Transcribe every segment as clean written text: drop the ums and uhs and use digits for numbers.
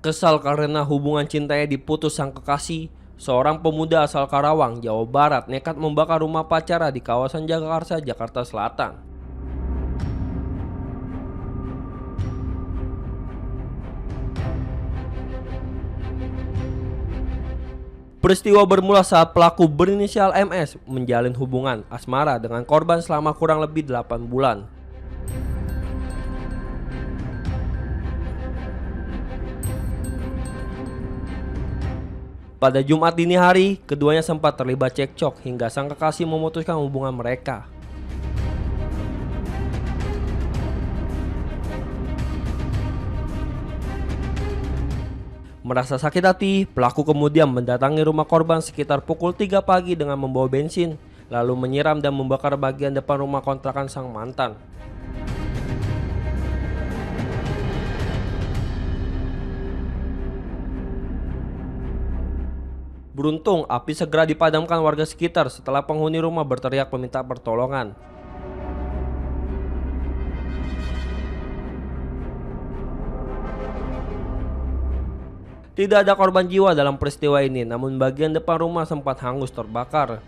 Kesal karena hubungan cintanya diputus sang kekasih, seorang pemuda asal Karawang, Jawa Barat nekat membakar rumah pacara di kawasan Jagakarsa, Jakarta Selatan. Peristiwa bermula saat pelaku berinisial MS menjalin hubungan asmara dengan korban selama kurang lebih 8 bulan. Pada Jumat dini hari, keduanya sempat terlibat cekcok hingga sang kekasih memutuskan hubungan mereka. Merasa sakit hati, pelaku kemudian mendatangi rumah korban sekitar pukul 3 pagi dengan membawa bensin, lalu menyiram dan membakar bagian depan rumah kontrakan sang mantan. Beruntung, api segera dipadamkan warga sekitar setelah penghuni rumah berteriak meminta pertolongan. Tidak ada korban jiwa dalam peristiwa ini, namun bagian depan rumah sempat hangus terbakar.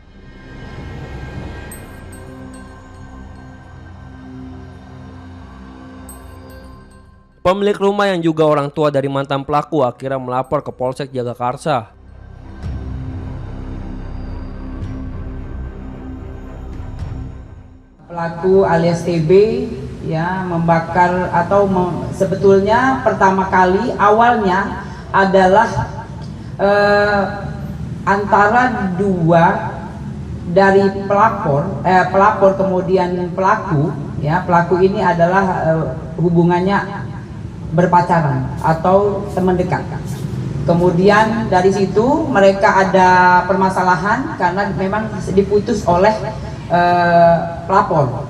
Pemilik rumah yang juga orang tua dari mantan pelaku akhirnya melapor ke Polsek Jagakarsa. Pelaku alias TB ya membakar atau sebetulnya pertama kali awalnya adalah antara dua dari pelapor kemudian pelaku ya, pelaku ini adalah hubungannya berpacaran atau teman dekat. Kemudian dari situ mereka ada permasalahan karena memang diputus oleh pelapor.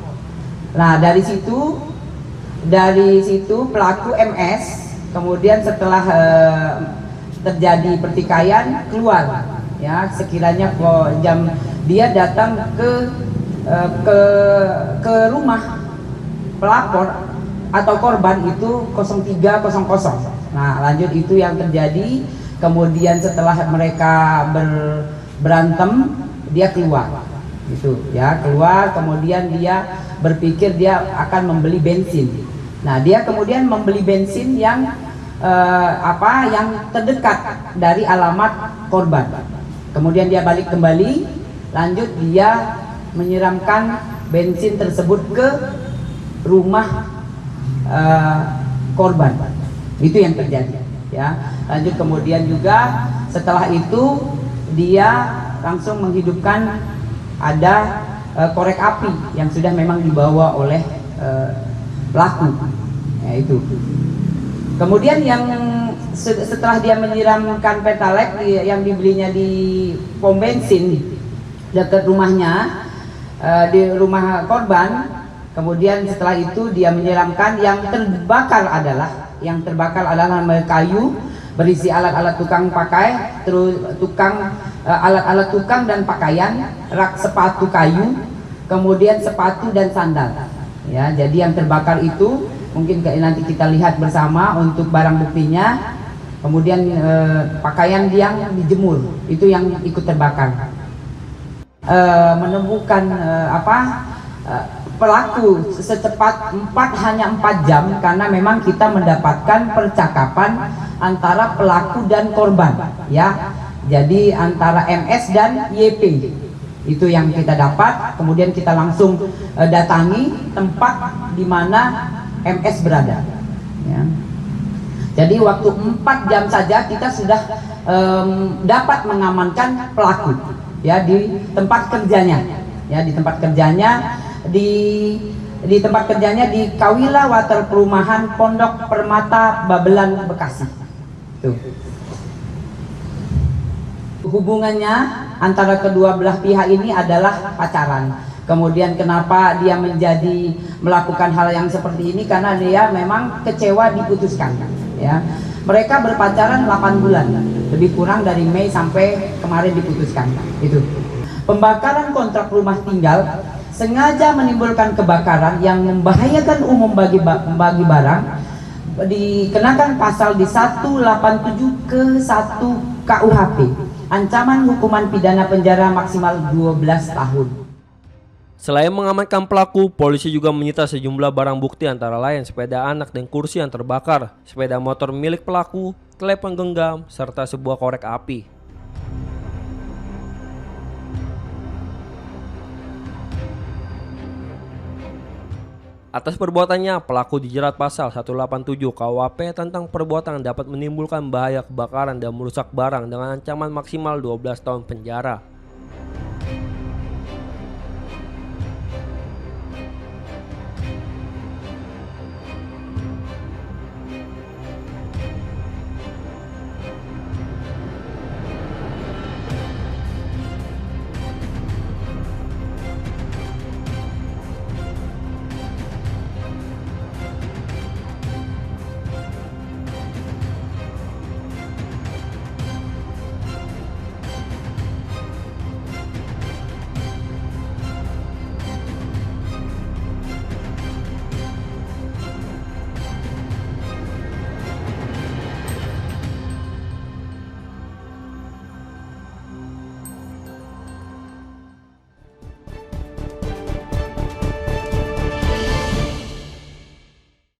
Nah dari situ pelaku MS kemudian setelah terjadi pertikaian keluar ya, sekiranya jam dia datang ke rumah pelapor atau korban itu 03.00. Nah lanjut itu yang terjadi. Kemudian setelah mereka berantem dia keluar gitu ya, keluar, kemudian dia berpikir dia akan membeli bensin. Nah dia kemudian membeli bensin yang yang terdekat dari alamat korban. Kemudian dia balik kembali, lanjut dia menyiramkan bensin tersebut ke rumah korban. Itu yang terjadi ya. Lanjut kemudian juga setelah itu dia langsung menghidupkan ada korek api yang sudah memang dibawa oleh pelaku ya, itu. Kemudian yang setelah dia menyiramkan Pertalite yang dibelinya di pom bensin dekat rumahnya, di rumah korban, kemudian setelah itu dia menyiramkan, yang terbakar adalah kayu berisi alat-alat tukang pakai, terus alat-alat tukang dan pakaian, rak sepatu kayu, kemudian sepatu dan sandal. Ya, jadi yang terbakar itu mungkin nanti kita lihat bersama untuk barang buktinya. Kemudian pakaian yang dijemur itu yang ikut terbakar. Menemukan pelaku secepat hanya 4 jam karena memang kita mendapatkan percakapan antara pelaku dan korban ya. Jadi antara MS dan YP itu yang kita dapat. Kemudian kita langsung datangi tempat di mana MS berada ya. Jadi waktu 4 jam saja kita sudah dapat mengamankan pelaku ya di tempat kerjanya ya, di tempat kerjanya di Kawila Water Perumahan Pondok Permata Babelan, Bekasi. Tuh. Hubungannya antara kedua belah pihak ini adalah pacaran. Kemudian kenapa dia melakukan hal yang seperti ini? Karena dia memang kecewa diputuskan ya. Mereka berpacaran 8 bulan, lebih kurang dari Mei sampai kemarin diputuskan. Itu. Pembakaran kontrak rumah tinggal sengaja menimbulkan kebakaran yang membahayakan umum bagi barang dikenakan pasal di 187 ke 1 KUHP, ancaman hukuman pidana penjara maksimal 12 tahun. Selain mengamankan pelaku, polisi juga menyita sejumlah barang bukti antara lain sepeda anak dan kursi yang terbakar, sepeda motor milik pelaku, telepon genggam, serta sebuah korek api. Atas perbuatannya, pelaku dijerat pasal 187 KUHP tentang perbuatan yang dapat menimbulkan bahaya kebakaran dan merusak barang dengan ancaman maksimal 12 tahun penjara.